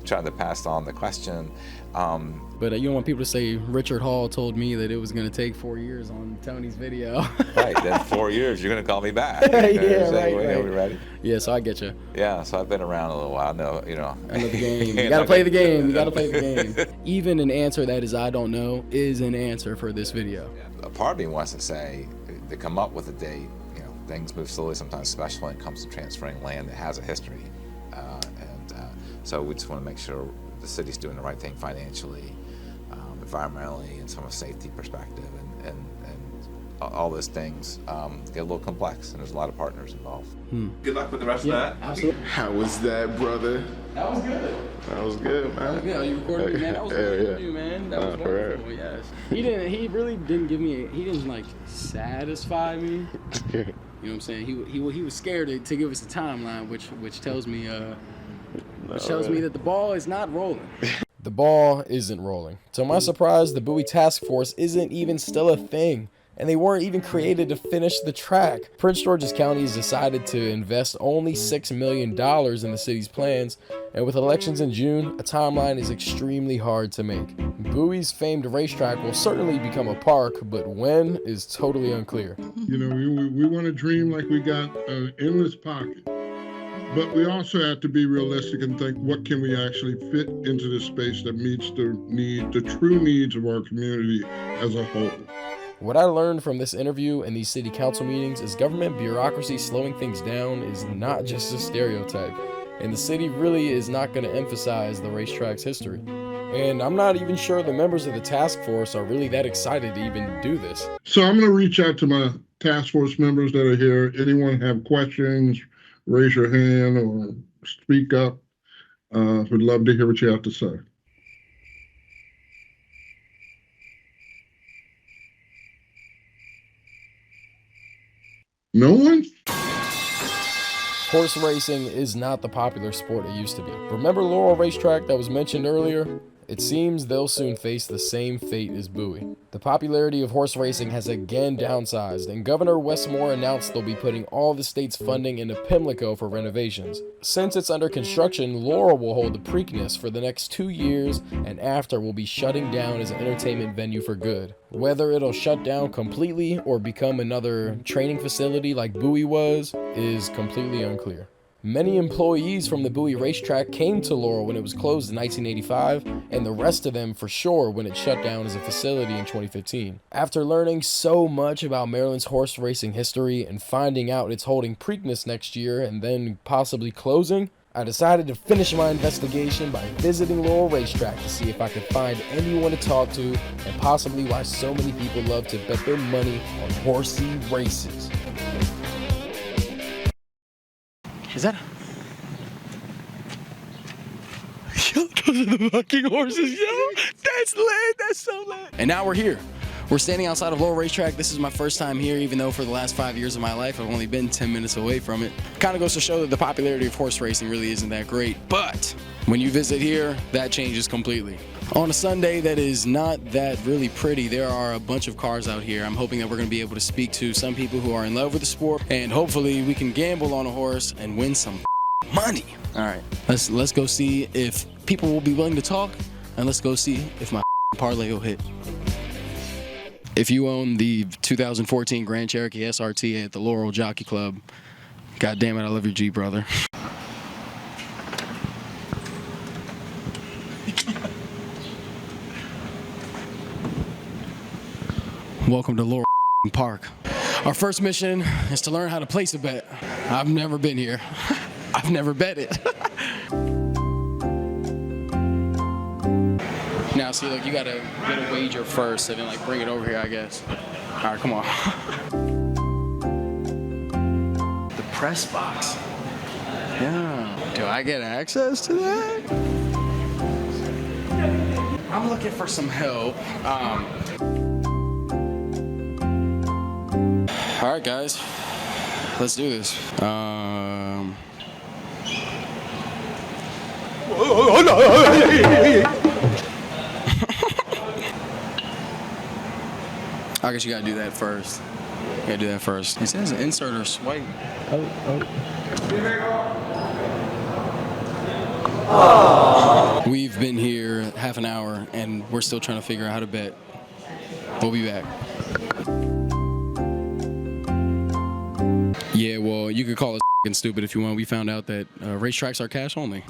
trying to pass on the question. But you don't want people to say Richard Hall told me that it was going to take 4 years on Tony's video. Right, then 4 years, you're going to call me back. Yeah, right. Are we ready? Yeah, so I get you. Yeah, so I've been around a little while. I know the game. You got to play the game. You got to play the game. Even an answer that is I don't know is an answer for this video. A part of me wants to say, to come up with a date, things move slowly sometimes, especially when it comes to transferring land that has a history. So we just want to make sure the city's doing the right thing financially, environmentally, and from a safety perspective, and all those things get a little complex, and there's a lot of partners involved. Good luck with the rest of that. Absolutely. How was that, brother? That was good. That was good, man. That was good. Oh, you recorded me, man. That was good for you, man. That was wonderful. Yes. He really didn't give me. He didn't like satisfy me. You know what I'm saying? He was scared to give us the timeline, which tells me that the ball is not rolling. The ball isn't rolling. To my surprise, the Bowie Task Force isn't even still a thing, and they weren't even created to finish the track. Prince George's County has decided to invest only $6 million in the city's plans, and with elections in June, a timeline is extremely hard to make. Bowie's famed racetrack will certainly become a park, but when is totally unclear. We want to dream like we got an endless pocket, but we also have to be realistic and think, what can we actually fit into this space that meets the true needs of our community as a whole? What I learned from this interview and these city council meetings is government bureaucracy slowing things down is not just a stereotype, and the city really is not going to emphasize the racetrack's history. And I'm not even sure the members of the task force are really that excited to even do this. So I'm going to reach out to my task force members that are here. Anyone have questions, raise your hand or speak up. We'd love to hear what you have to say. No one? Horse racing is not the popular sport it used to be. Remember Laurel racetrack that was mentioned earlier? It seems they'll soon face the same fate as Bowie. The popularity of horse racing has again downsized, and Governor Westmore announced they'll be putting all the state's funding into Pimlico for renovations. Since it's under construction, Laurel will hold the Preakness for the next 2 years, and after will be shutting down as an entertainment venue for good. Whether it'll shut down completely or become another training facility like Bowie was is completely unclear. Many employees from the Bowie racetrack came to Laurel when it was closed in 1985, and the rest of them for sure when it shut down as a facility in 2015. After learning so much about Maryland's horse racing history and finding out it's holding Preakness next year and then possibly closing, I decided to finish my investigation by visiting Laurel Racetrack to see if I could find anyone to talk to and possibly why so many people love to bet their money on horsey races. Is that? Yo, those are the fucking horses, yo! That's lit! That's so lit! And now we're here. We're standing outside of Laurel Racetrack. This is my first time here, even though for the last 5 years of my life, I've only been 10 minutes away from it. Kind of goes to show that the popularity of horse racing really isn't that great. But when you visit here, that changes completely. On a Sunday that is not that really pretty, there are a bunch of cars out here. I'm hoping that we're going to be able to speak to some people who are in love with the sport, and hopefully we can gamble on a horse and win some money. All right, let's go see if people will be willing to talk, and let's go see if my parlay will hit. If you own the 2014 Grand Cherokee SRT at the Laurel Jockey Club, God damn it, I love your Jeep, brother. Welcome to Laurel Park. Our first mission is to learn how to place a bet. I've never been here. I've never bet it. Now, see, look, you gotta get a wager first and then, like, bring it over here, I guess. All right, come on. The press box. Yeah. Do I get access to that? I'm looking for some help. All right, guys, let's do this. I guess you gotta do that first. You gotta do that first. It says insert or swipe. We've been here half an hour and we're still trying to figure out how to bet. We'll be back. Yeah, well, you could call us stupid if you want. We found out that racetracks are cash only.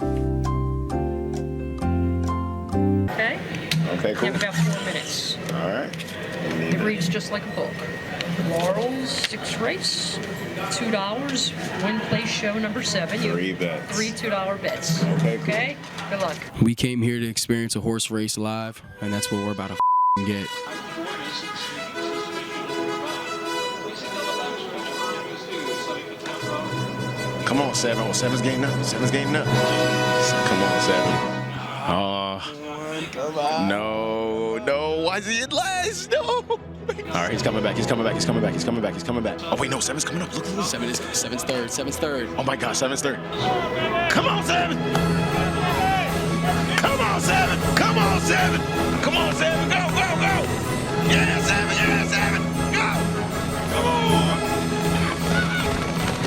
Okay. Okay, cool. You have about 4 minutes. All right. It reads just like a book. Laurel's 6th race, $2. Win place show number 7. You 3 bets. 3 $2 bets. Okay, cool. Okay? Good luck. We came here to experience a horse race live, and that's what we're about to get. Come on, 7. Oh, 7's getting up. 7's getting up. Come on, 7. No. Why is he in last? No. All right, he's coming back. He's coming back. Oh, wait, no, 7's coming up. Look. 7's third. 7's third. Oh, my God, 7's third. Come on, 7. Come on, 7. Come on, 7. Come on, 7. Go. Yeah, 7. Go. Come on.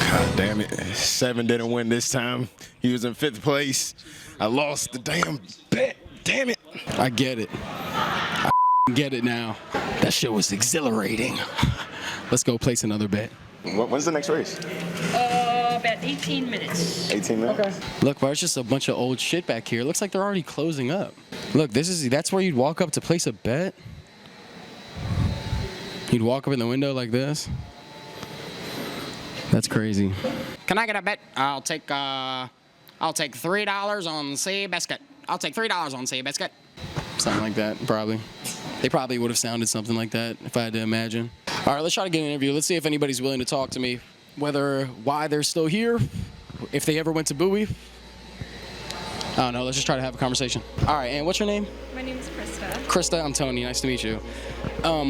God damn it. 7 didn't win this time. He was in 5th place. I lost the damn bet. Damn it. I get it. I get it now. That shit was exhilarating. Let's go place another bet. When's the next race? About 18 minutes. 18 minutes? Okay. Look, bro, it's just a bunch of old shit back here. It looks like they're already closing up. Look, that's where you'd walk up to place a bet. You'd walk up in the window like this. That's crazy. Can I get a bet? I'll take $3 on sea biscuit. I'll take $3 on sea biscuit. Something like that, probably. They probably would have sounded something like that, if I had to imagine. All right, let's try to get an interview. Let's see if anybody's willing to talk to me, why they're still here, if they ever went to Bowie. I don't know, let's just try to have a conversation. All right, and what's your name? My name is Krista. Krista, I'm Tony, nice to meet you.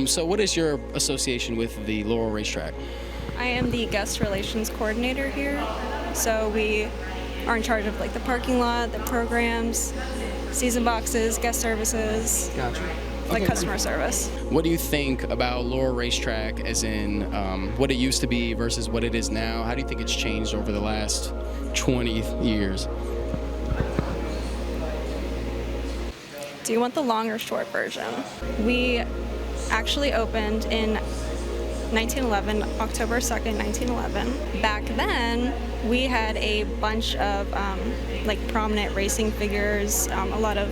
So what is your association with the Laurel Racetrack? I am the guest relations coordinator here. So we are in charge of like the parking lot, the programs, season boxes, guest services. Gotcha. Like Okay. customer service. What do you think about Laurel Racetrack, as in what it used to be versus what it is now? How do you think it's changed over the last 20 years? Do you want the long or short version? We actually opened in 1911, October 2nd, 1911. Back then, we had a bunch of like prominent racing figures, a lot of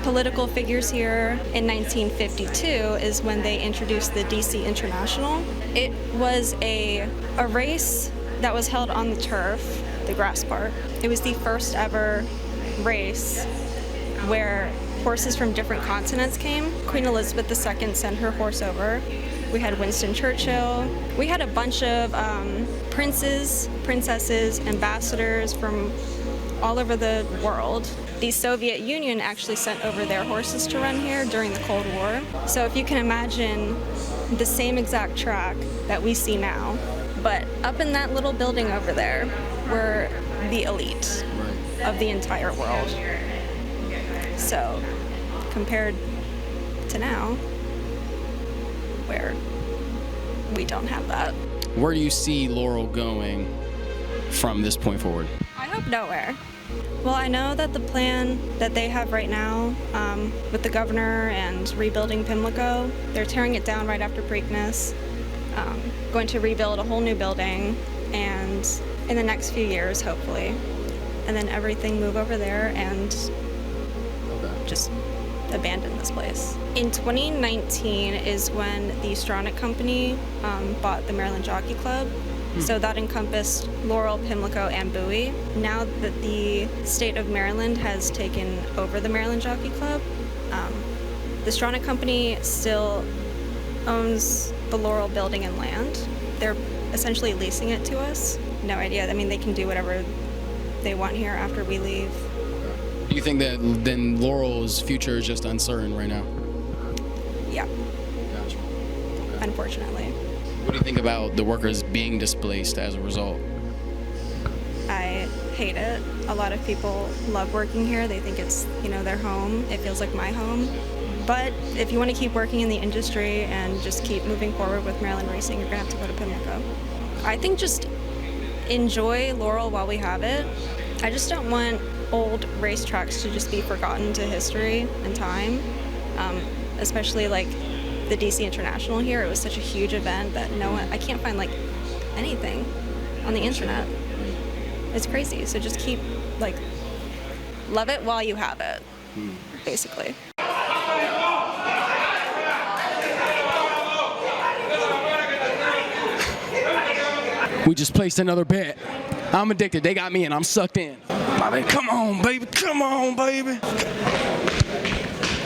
political figures here. In 1952 is when they introduced the DC International. It was a race that was held on the turf, the grass part. It was the first ever race where horses from different continents came. Queen Elizabeth II sent her horse over. We had Winston Churchill. We had a bunch of princes, princesses, ambassadors from all over the world. The Soviet Union actually sent over their horses to run here during the Cold War. So if you can imagine the same exact track that we see now, but up in that little building over there were the elite of the entire world. So compared to now, where we don't have that. Where do you see Laurel going from this point forward? I hope nowhere. Well, I know that the plan that they have right now with the governor and rebuilding Pimlico, they're tearing it down right after Preakness, going to rebuild a whole new building, and in the next few years, hopefully, and then everything move over there and just abandon this place. In 2019 is when the Stronach Company bought the Maryland Jockey Club. So that encompassed Laurel, Pimlico, and Bowie. Now that the state of Maryland has taken over the Maryland Jockey Club, the Stronach Company still owns the Laurel building and land. They're essentially leasing it to us. No idea. I mean, they can do whatever they want here after we leave. Do you think that then Laurel's future is just uncertain right now? Yeah. Gotcha. Unfortunately. What do you think about the workers being displaced as a result? I hate it. A lot of people love working here. They think it's, their home. It feels like my home. But if you want to keep working in the industry and just keep moving forward with Maryland racing, you're going to have to go to Pimlico. I think just enjoy Laurel while we have it. I just don't want old racetracks to just be forgotten to history and time, especially like the DC International here. It was such a huge event that I can't find like anything on the internet. It's crazy. So just keep love it while you have it, basically. We just placed another bet. I'm addicted. They got me and I'm sucked in. Come on, baby. Come on, baby.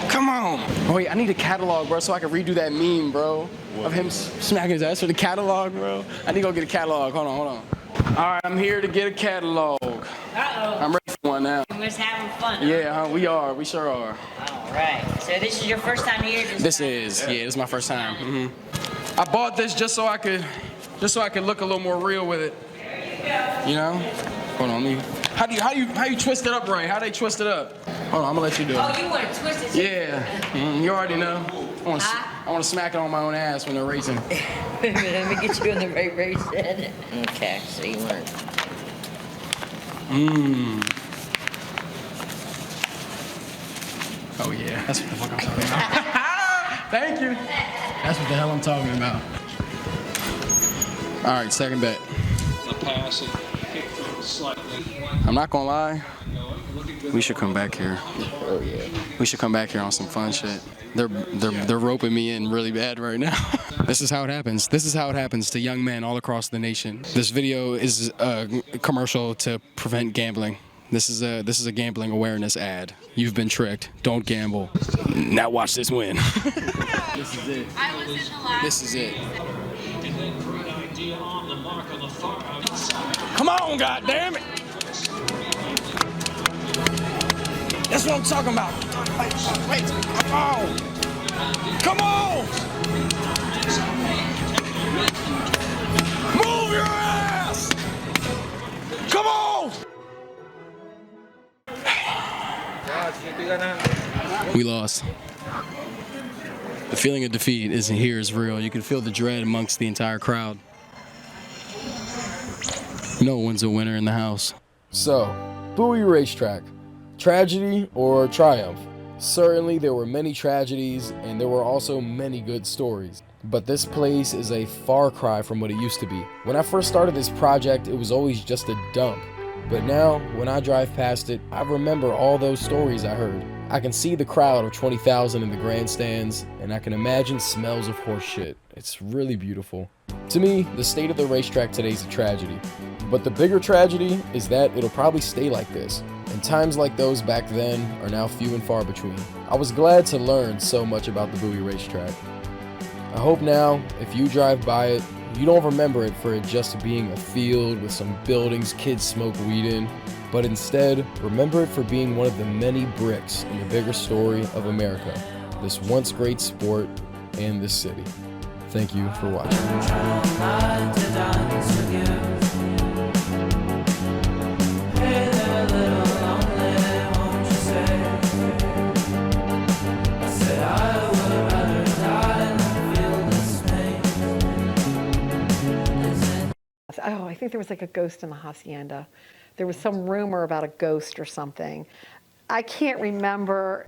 Come on. Oh, wait, I need a catalog, bro, so I can redo that meme, bro, of him smacking his ass for the catalog, bro. I need to go get a catalog. Hold on. All right, I'm here to get a catalog. Uh-oh. I'm ready for one now. You was having fun. Yeah, we are. We sure are. All right. So this is your first time here? This is my first time. I bought this just so I could look a little more real with it. Hold on, how you twist it up, right? How they twist it up? Hold on, I'm gonna let you do it. Oh, you want to twist it? Yeah, you already know. I want to smack it on my own ass when they're racing. Let me get you in the right race then. Okay, so you want. Oh yeah, that's what the fuck I'm talking about. Thank you. That's what the hell I'm talking about. All right, second bet. The pass and kick slightly. I'm not gonna lie. We should come back here. Oh yeah. We should come back here on some fun shit. They're roping me in really bad right now. This is how it happens. This is how it happens to young men all across the nation. This video is a commercial to prevent gambling. This is a gambling awareness ad. You've been tricked. Don't gamble. Now watch this win. This is it. This is it. Come on, goddammit! That's what I'm talking about. Wait, come on! Come on! Move your ass! Come on! We lost. The feeling of defeat isn't here is real. You can feel the dread amongst the entire crowd. No one's a winner in the house. So, Bowie Racetrack, tragedy or triumph? Certainly there were many tragedies and there were also many good stories. But this place is a far cry from what it used to be. When I first started this project, it was always just a dump. But now, when I drive past it, I remember all those stories I heard. I can see the crowd of 20,000 in the grandstands, and I can imagine smells of horse shit. It's really beautiful. To me, the state of the racetrack today is a tragedy. But the bigger tragedy is that it'll probably stay like this. And times like those back then are now few and far between. I was glad to learn so much about the Bowie Racetrack. I hope now, if you drive by it, you don't remember it for it just being a field with some buildings kids smoke weed in, but instead, remember it for being one of the many bricks in the bigger story of America, this once great sport and this city. Thank you for watching. Oh, I think there was like a ghost in the hacienda. There was some rumor about a ghost or something. I can't remember.